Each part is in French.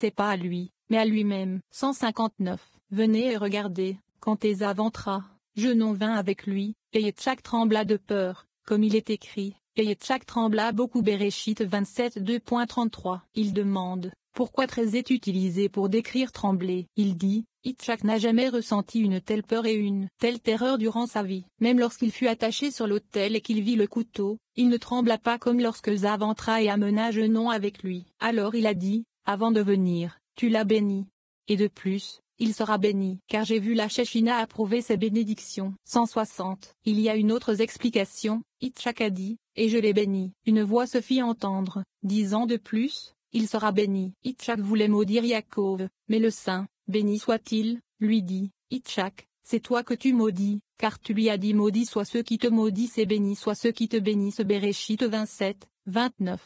C'est pas à lui, mais à lui-même. 159. Venez et regardez, quand Ésav entra, je n'en vins avec lui, et Yitzhak trembla de peur, comme il est écrit, et Yitzhak trembla beaucoup. Bereshit 27 2.33. Il demande, pourquoi 13 est utilisé pour décrire trembler. Il dit, Yitzhak n'a jamais ressenti une telle peur et une telle terreur durant sa vie. Même lorsqu'il fut attaché sur l'autel et qu'il vit le couteau, il ne trembla pas comme lorsque Ésav entra et amena Jenon avec lui. Alors il a dit, avant de venir, tu l'as béni. Et de plus, il sera béni, car j'ai vu la Shechina approuver ses bénédictions. 160. Il y a une autre explication, Yitzhak a dit, et je l'ai béni. Une voix se fit entendre, disant de plus, il sera béni. Yitzhak voulait maudire Yaakov, mais le saint, béni soit-il, lui dit, Yitzhak, c'est toi que tu maudis, car tu lui as dit maudit soit ceux qui te maudissent et béni soit ceux qui te bénissent. Bereshit 27, 29.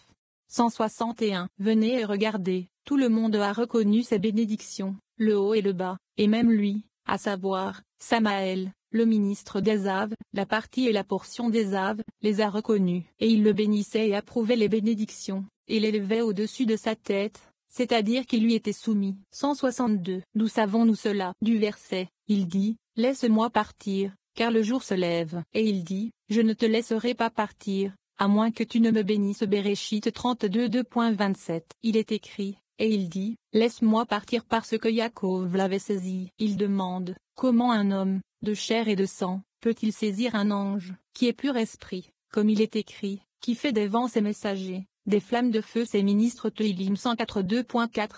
161. Venez et regardez, tout le monde a reconnu ses bénédictions, le haut et le bas, et même lui, à savoir, Samaël, le ministre d'Ésav, la partie et la portion d'Ésav, les a reconnus. Et il le bénissait et approuvait les bénédictions, et l'élevait au-dessus de sa tête, c'est-à-dire qu'il lui était soumis. 162. D'où savons-nous cela? Du verset, il dit, laisse-moi partir, car le jour se lève. Et il dit, je ne te laisserai pas partir, à moins que tu ne me bénisses. Bereshit 32 2.27. Il est écrit, et il dit, laisse-moi partir parce que Yaakov l'avait saisi. Il demande, comment un homme, de chair et de sang, peut-il saisir un ange, qui est pur esprit, comme il est écrit, qui fait des vents ses messagers, des flammes de feu ses ministres. Tehillim 104 2.4.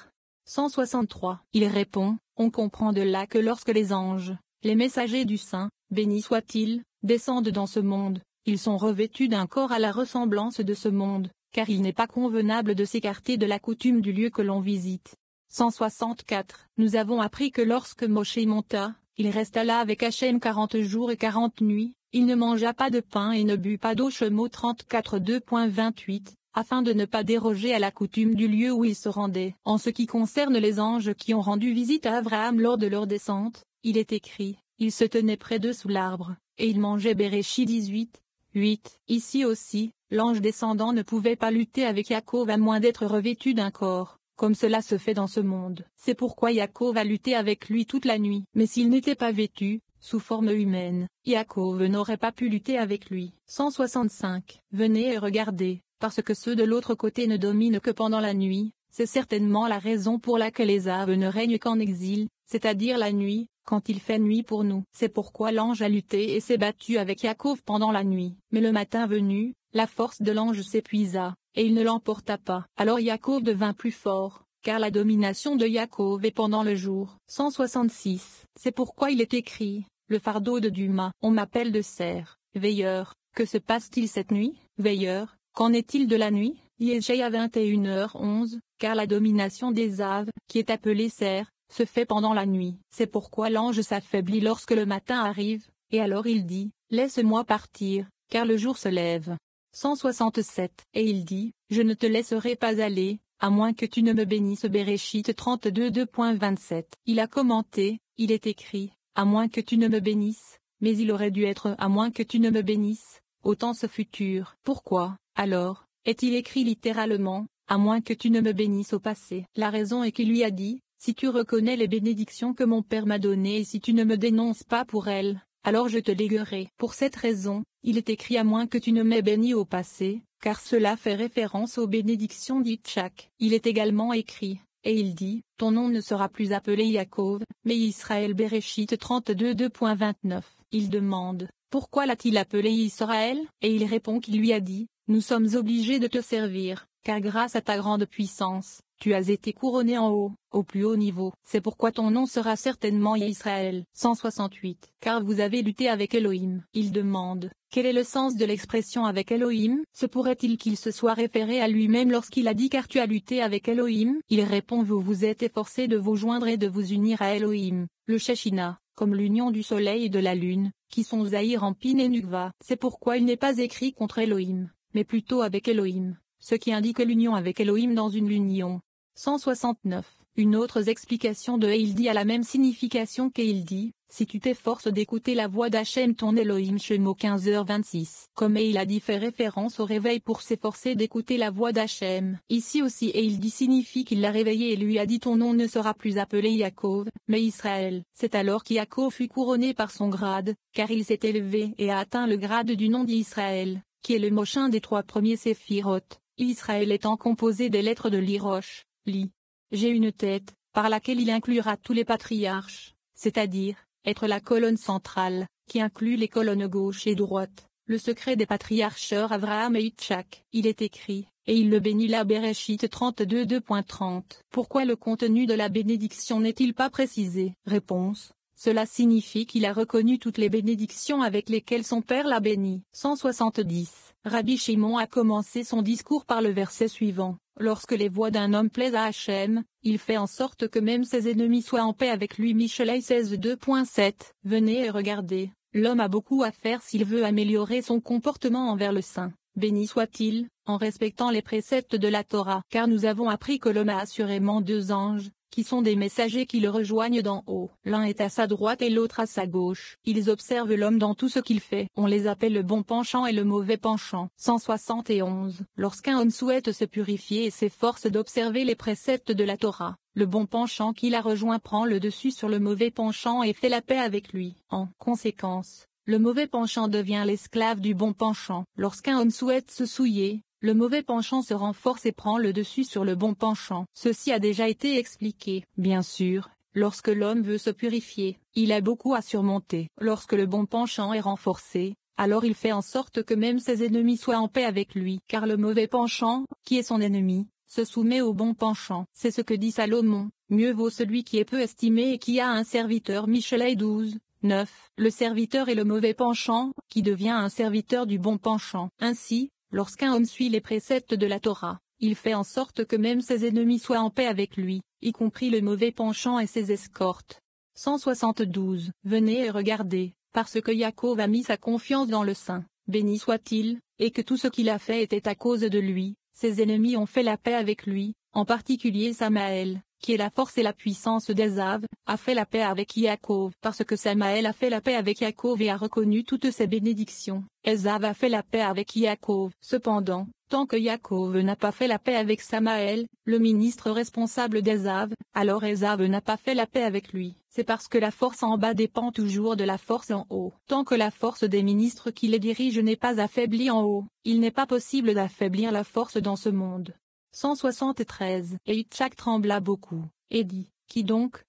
163. Il répond, on comprend de là que lorsque les anges, les messagers du Saint, béni soit-il, descendent dans ce monde, ils sont revêtus d'un corps à la ressemblance de ce monde, car il n'est pas convenable de s'écarter de la coutume du lieu que l'on visite. 164. Nous avons appris que lorsque Moshe monta, il resta là avec Hachem 40 jours et 40 nuits, il ne mangea pas de pain et ne but pas d'eau. Shemot 34 2.28, afin de ne pas déroger à la coutume du lieu où il se rendait. En ce qui concerne les anges qui ont rendu visite à Abraham lors de leur descente, il est écrit, ils se tenaient près d'eux sous l'arbre, et ils mangeaient. Bereshit 18, 8. Ici aussi, l'ange descendant ne pouvait pas lutter avec Yaakov à moins d'être revêtu d'un corps, comme cela se fait dans ce monde. C'est pourquoi Yaakov a lutté avec lui toute la nuit. Mais s'il n'était pas vêtu, sous forme humaine, Yaakov n'aurait pas pu lutter avec lui. 165. Venez et regardez, parce que ceux de l'autre côté ne dominent que pendant la nuit, c'est certainement la raison pour laquelle Ésav ne règne qu'en exil, c'est-à-dire la nuit, quand il fait nuit pour nous. C'est pourquoi l'ange a lutté et s'est battu avec Yaakov pendant la nuit. Mais le matin venu, la force de l'ange s'épuisa, et il ne l'emporta pas. Alors Yaakov devint plus fort, car la domination de Yaakov est pendant le jour. 166. C'est pourquoi il est écrit, le fardeau de Duma. On m'appelle de cerf, veilleur. Que se passe-t-il cette nuit, veilleur? Qu'en est-il de la nuit? Yeshaïa 21h11, car la domination d'Ésav, qui est appelée cerf, se fait pendant la nuit. C'est pourquoi l'ange s'affaiblit lorsque le matin arrive, et alors il dit, laisse-moi partir, car le jour se lève. 167. Et il dit, je ne te laisserai pas aller, à moins que tu ne me bénisses. Bereshit 32 2.27. Il a commenté, il est écrit, à moins que tu ne me bénisses, mais il aurait dû être à moins que tu ne me bénisses, au temps ce futur. Pourquoi, alors, est-il écrit littéralement, à moins que tu ne me bénisses au passé? La raison est qu'il lui a dit, si tu reconnais les bénédictions que mon Père m'a données et si tu ne me dénonces pas pour elles, alors je te léguerai. Pour cette raison, il est écrit à moins que tu ne m'aies béni au passé, car cela fait référence aux bénédictions d'Yitzhak. Il est également écrit, et il dit, ton nom ne sera plus appelé Yaakov, mais Israël. Bereshit 32 2.29. Il demande, pourquoi l'a-t-il appelé Israël? Et il répond qu'il lui a dit, nous sommes obligés de te servir, car grâce à ta grande puissance, tu as été couronné en haut, au plus haut niveau. C'est pourquoi ton nom sera certainement Israël. 168. Car vous avez lutté avec Elohim. Il demande, quel est le sens de l'expression avec Elohim? Se pourrait-il qu'il se soit référé à lui-même lorsqu'il a dit car tu as lutté avec Elohim? Il répond vous vous êtes efforcé de vous joindre et de vous unir à Elohim, le Shechina, comme l'union du soleil et de la lune, qui sont Zahir en Pin et Nukva. C'est pourquoi il n'est pas écrit contre Elohim, mais plutôt avec Elohim, ce qui indique l'union avec Elohim dans une union. 169. Une autre explication de Eildi a la même signification qu'Eildi, si tu t'efforces d'écouter la voix d'Hachem ton Elohim Shemo 15h26. Comme Eildi fait référence au réveil pour s'efforcer d'écouter la voix d'Hachem. Ici aussi Eildi signifie qu'il l'a réveillé et lui a dit ton nom ne sera plus appelé Yaakov, mais Israël. C'est alors qu'Yaakov fut couronné par son grade, car il s'est élevé et a atteint le grade du nom d'Israël, qui est le mochin des 3 premiers séphiroth. Israël étant composé des lettres de l'Irosh, Li. J'ai une tête, par laquelle il inclura tous les patriarches, c'est-à-dire, être la colonne centrale, qui inclut les colonnes gauche et droite, le secret des patriarcheurs Abraham et Yitzhak. Il est écrit, et il le bénit la Bereshit 32 2.30. Pourquoi le contenu de la bénédiction n'est-il pas précisé? Réponse. Cela signifie qu'il a reconnu toutes les bénédictions avec lesquelles son père l'a béni. 170. Rabbi Shimon a commencé son discours par le verset suivant. Lorsque les voix d'un homme plaisent à Hachem, il fait en sorte que même ses ennemis soient en paix avec lui. Michelet 16 2.7. Venez et regardez, l'homme a beaucoup à faire s'il veut améliorer son comportement envers le saint. Béni soit-il, en respectant les préceptes de la Torah. Car nous avons appris que l'homme a assurément 2 anges, qui sont des messagers qui le rejoignent d'en haut. L'un est à sa droite et l'autre à sa gauche. Ils observent l'homme dans tout ce qu'il fait. On les appelle le bon penchant et le mauvais penchant. 171. Lorsqu'un homme souhaite se purifier et s'efforce d'observer les préceptes de la Torah, le bon penchant qui l'a rejoint prend le dessus sur le mauvais penchant et fait la paix avec lui. En conséquence, le mauvais penchant devient l'esclave du bon penchant. Lorsqu'un homme souhaite se souiller, le mauvais penchant se renforce et prend le dessus sur le bon penchant. Ceci a déjà été expliqué. Bien sûr, lorsque l'homme veut se purifier, il a beaucoup à surmonter. Lorsque le bon penchant est renforcé, alors il fait en sorte que même ses ennemis soient en paix avec lui. Car le mauvais penchant, qui est son ennemi, se soumet au bon penchant. C'est ce que dit Salomon. Mieux vaut celui qui est peu estimé et qui a un serviteur. Michelet 12. 9. Le serviteur est le mauvais penchant, qui devient un serviteur du bon penchant. Ainsi, lorsqu'un homme suit les préceptes de la Torah, il fait en sorte que même ses ennemis soient en paix avec lui, y compris le mauvais penchant et ses escortes. 172. Venez et regardez, parce que Yaakov a mis sa confiance dans le Saint, béni soit-il, et que tout ce qu'il a fait était à cause de lui, ses ennemis ont fait la paix avec lui, en particulier Samaël, qui est la force et la puissance d'Ésav, a fait la paix avec Yaakov. Parce que Samaël a fait la paix avec Yaakov et a reconnu toutes ses bénédictions, Ésav a fait la paix avec Yaakov. Cependant, tant que Yaakov n'a pas fait la paix avec Samaël, le ministre responsable d'Ésav, alors Ésav n'a pas fait la paix avec lui. C'est parce que la force en bas dépend toujours de la force en haut. Tant que la force des ministres qui les dirigent n'est pas affaiblie en haut, il n'est pas possible d'affaiblir la force dans ce monde. 173. Et Yitzhak trembla beaucoup, et dit, qui donc,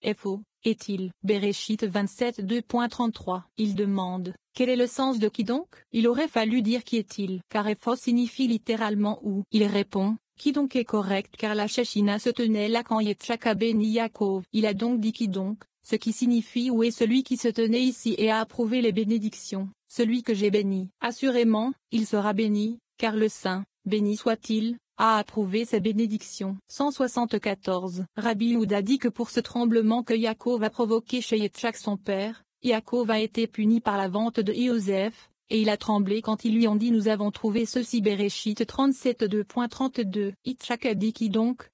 Epho, est-il? Bereshit 27 2.33. Il demande, quel est le sens de qui donc? Il aurait fallu dire qui est-il, car Epho signifie littéralement où. Il répond, qui donc est correct car la Shechina se tenait là quand Yitzhak a béni Yaakov. Il a donc dit qui donc, ce qui signifie où est celui qui se tenait ici et a approuvé les bénédictions, celui que j'ai béni. Assurément, il sera béni, car le Saint, béni soit-il, a approuvé ses bénédictions. 174. Rabbi Yehuda dit que pour ce tremblement que Yaakov a provoqué chez Yitzhak son père, Yaakov a été puni par la vente de Yosef, et il a tremblé quand ils lui ont dit nous avons trouvé ceci. Bereshit 37 2.32. Yitzhak a dit qui donc,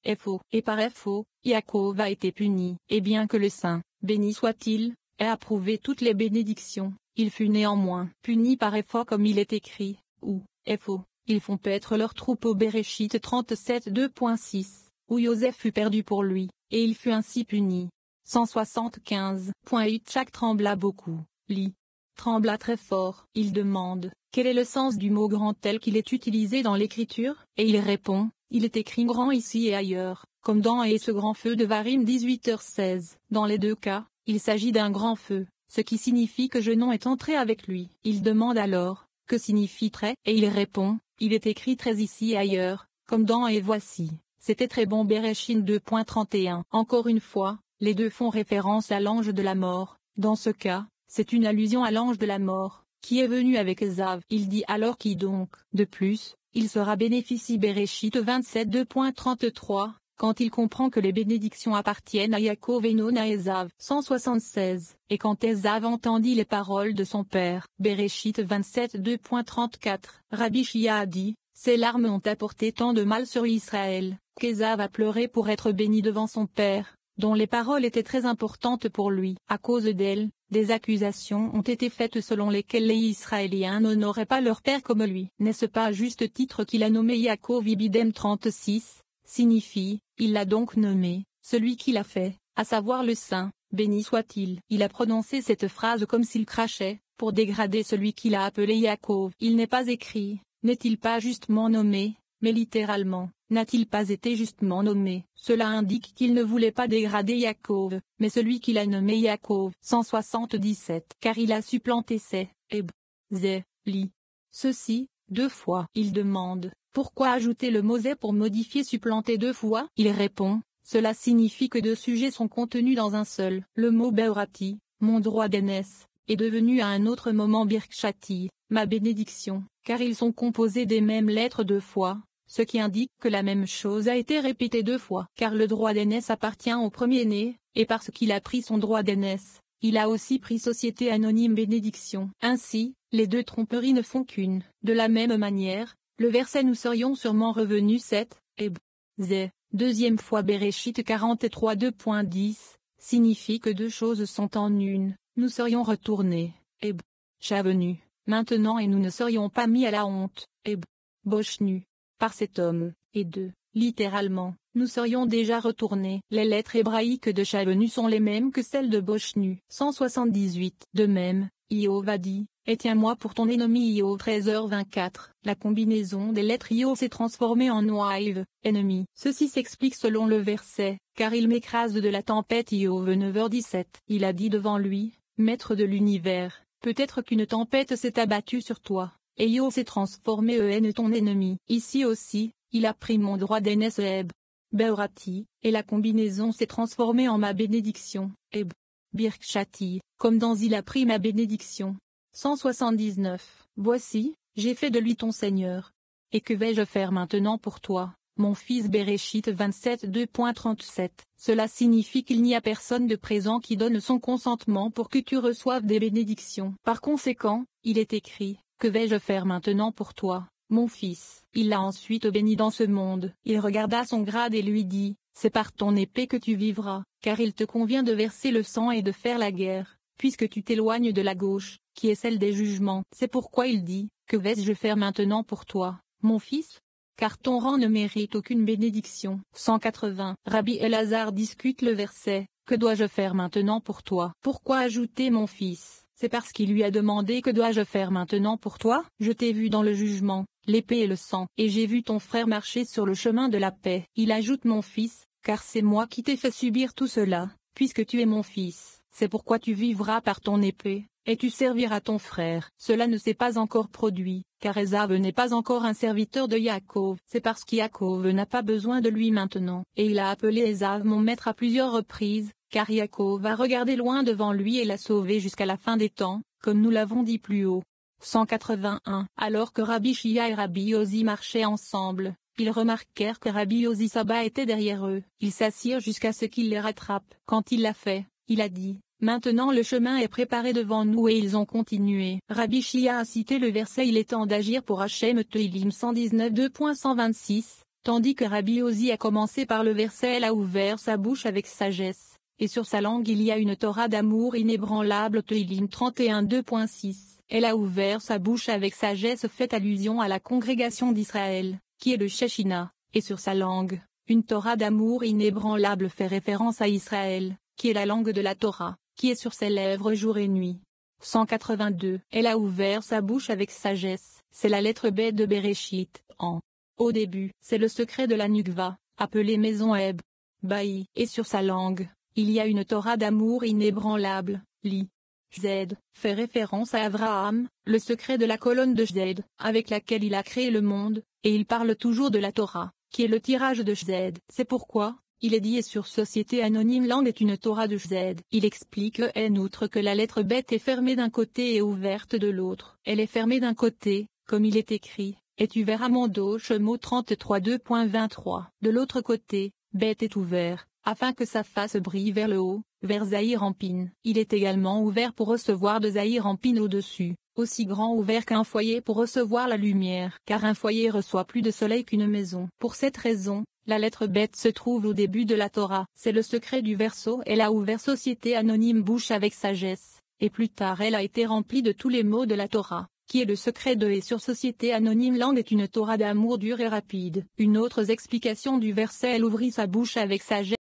Epho. Et par Epho, Yaakov a été puni. Et bien que le Saint, béni soit-il, ait approuvé toutes les bénédictions, il fut néanmoins puni par Epho comme il est écrit, ou, Epho. Ils font paître leurs troupeaux. Bereshit 37 2.6, où Yosef fut perdu pour lui, et il fut ainsi puni. 175. Yitzhak trembla beaucoup, Li. Trembla très fort. Il demande, quel est le sens du mot grand tel qu'il est utilisé dans l'écriture? Et il répond, il est écrit grand ici et ailleurs, comme dans et ce grand feu de Varim 18h16. Dans les deux cas, il s'agit d'un grand feu, ce qui signifie que Genon est entré avec lui. Il demande alors, que signifie très? Et il répond, il est écrit très ici et ailleurs, comme dans et voici. C'était très bon. Bereshit 2.31. Encore une fois, les deux font référence à l'ange de la mort. Dans ce cas, c'est une allusion à l'ange de la mort, qui est venu avec Ésav. Il dit alors qui donc? De plus, il sera bénéficie. Bereshit 27 2.33. Quand il comprend que les bénédictions appartiennent à Yaakov et non à Ésav. 176. Et quand Ésav entendit les paroles de son père. Bereshit 27 2.34. Rabbi Shia a dit, Ces larmes ont apporté tant de mal sur Israël, qu'Ésav a pleuré pour être béni devant son père, dont les paroles étaient très importantes pour lui. À cause d'elle, des accusations ont été faites selon lesquelles les Israéliens n'honoraient pas leur père comme lui. N'est-ce pas à juste titre qu'il a nommé Yaakov Ibidem 36, signifie, il l'a donc nommé, celui qui l'a fait, à savoir le Saint, béni soit-il. Il a prononcé cette phrase comme s'il crachait, pour dégrader celui qu'il a appelé Yaakov. Il n'est pas écrit, n'est-il pas justement nommé, mais littéralement, n'a-t-il pas été justement nommé? Cela indique qu'il ne voulait pas dégrader Yaakov, mais celui qu'il a nommé Yaakov. 177. Car il a supplanté ses, li. Ceci, 2 fois. Il demande, pourquoi ajouter le mot zé pour modifier supplanter 2 fois? Il répond, cela signifie que 2 sujets sont contenus dans un seul. Le mot beurati, mon droit d'aînesse, est devenu à un autre moment birkshati, ma bénédiction, car ils sont composés des mêmes lettres 2 fois, ce qui indique que la même chose a été répétée 2 fois. Car le droit d'aînesse appartient au premier-né, et parce qu'il a pris son droit d'aînesse, il a aussi pris société anonyme bénédiction. Ainsi, les 2 tromperies ne font qu'une. De la même manière, le verset nous serions sûrement revenus 7, zé, deuxième fois Bereshit 43 2.10, signifie que 2 choses sont en une. Nous serions retournés, chavenu, maintenant et nous ne serions pas mis à la honte, bochnu, par cet homme, et 2, littéralement, nous serions déjà retournés. Les lettres hébraïques de chavenu sont les mêmes que celles de bochnu. 178. De même, Iov a dit, et tiens-moi pour ton ennemi Iov 13h24. La combinaison des lettres Iov s'est transformée en Oiv, ennemi. Ceci s'explique selon le verset, car il m'écrase de la tempête Iov 9h17. Il a dit devant lui, Maître de l'univers, peut-être qu'une tempête s'est abattue sur toi, et Iov s'est transformé en ton ennemi. Ici aussi, il a pris mon droit d'aînesse Beurati, et la combinaison s'est transformée en ma bénédiction, Birkshati, comme dans il a pris ma bénédiction. 179. Voici, j'ai fait de lui ton Seigneur. Et que vais-je faire maintenant pour toi, mon fils? Bereshit 27 2.37. Cela signifie qu'il n'y a personne de présent qui donne son consentement pour que tu reçoives des bénédictions. Par conséquent, il est écrit, que vais-je faire maintenant pour toi, mon fils? Il l'a ensuite béni dans ce monde. Il regarda son grade et lui dit, c'est par ton épée que tu vivras, car il te convient de verser le sang et de faire la guerre, puisque tu t'éloignes de la gauche, qui est celle des jugements. C'est pourquoi il dit, que vais-je faire maintenant pour toi, mon fils? Car ton rang ne mérite aucune bénédiction. 180. Rabbi Elazar discute le verset, que dois-je faire maintenant pour toi? Pourquoi ajouter mon fils? C'est parce qu'il lui a demandé que dois-je faire maintenant pour toi? Je t'ai vu dans le jugement, l'épée et le sang, et j'ai vu ton frère marcher sur le chemin de la paix. Il ajoute mon fils, car c'est moi qui t'ai fait subir tout cela, puisque tu es mon fils. C'est pourquoi tu vivras par ton épée, et tu serviras ton frère. Cela ne s'est pas encore produit, car Ésav n'est pas encore un serviteur de Yaakov. C'est parce qu'Yaakov n'a pas besoin de lui maintenant. Et il a appelé Ésav mon maître à plusieurs reprises, car Yaakov a regardé loin devant lui et l'a sauvé jusqu'à la fin des temps, comme nous l'avons dit plus haut. 181. Alors que Rabbi Shia et Rabbi Ozi marchaient ensemble, ils remarquèrent que Rabbi Ozi Saba était derrière eux. Ils s'assirent jusqu'à ce qu'il les rattrape. Quand il l'a fait, il a dit, maintenant le chemin est préparé devant nous, et ils ont continué. Rabbi Shia a cité le verset il est temps d'agir pour Hachem Teilim 119 2.126, tandis que Rabbi Ozi a commencé par le verset elle a ouvert sa bouche avec sagesse, et sur sa langue il y a une Torah d'amour inébranlable Teilim 31 2.6. Elle a ouvert sa bouche avec sagesse fait allusion à la congrégation d'Israël, qui est le Shechina, et sur sa langue, une Torah d'amour inébranlable fait référence à Israël, qui est la langue de la Torah, qui est sur ses lèvres jour et nuit. 182. Elle a ouvert sa bouche avec sagesse, c'est la lettre B de Bereshit, en au début. C'est le secret de la Nukva, appelée maison Baï, et sur sa langue, il y a une Torah d'amour inébranlable, Li. Z, fait référence à Abraham, le secret de la colonne de Z, avec laquelle il a créé le monde, et il parle toujours de la Torah, qui est le tirage de Z. C'est pourquoi, il est dit et sur Société Anonyme Land est une Torah de Z. Il explique en outre que la lettre bête est fermée d'un côté et ouverte de l'autre. Elle est fermée d'un côté, comme il est écrit, et tu verras mon dos Shemo 33 2.23. De l'autre côté, bête est ouvert, afin que sa face brille vers le haut, vers Zahir Ampin. Il est également ouvert pour recevoir de Zahir Ampin au-dessus. aussi grand ouvert qu'un foyer pour recevoir la lumière. Car un foyer reçoit plus de soleil qu'une maison. Pour cette raison, la lettre bête se trouve au début de la Torah. C'est le secret du verso. Elle a ouvert Société Anonyme bouche avec sagesse, et plus tard elle a été remplie de tous les mots de la Torah, qui est le secret de et sur Société Anonyme Land est une Torah d'amour dur et rapide. Une autre explication du verset elle ouvrit sa bouche avec sagesse.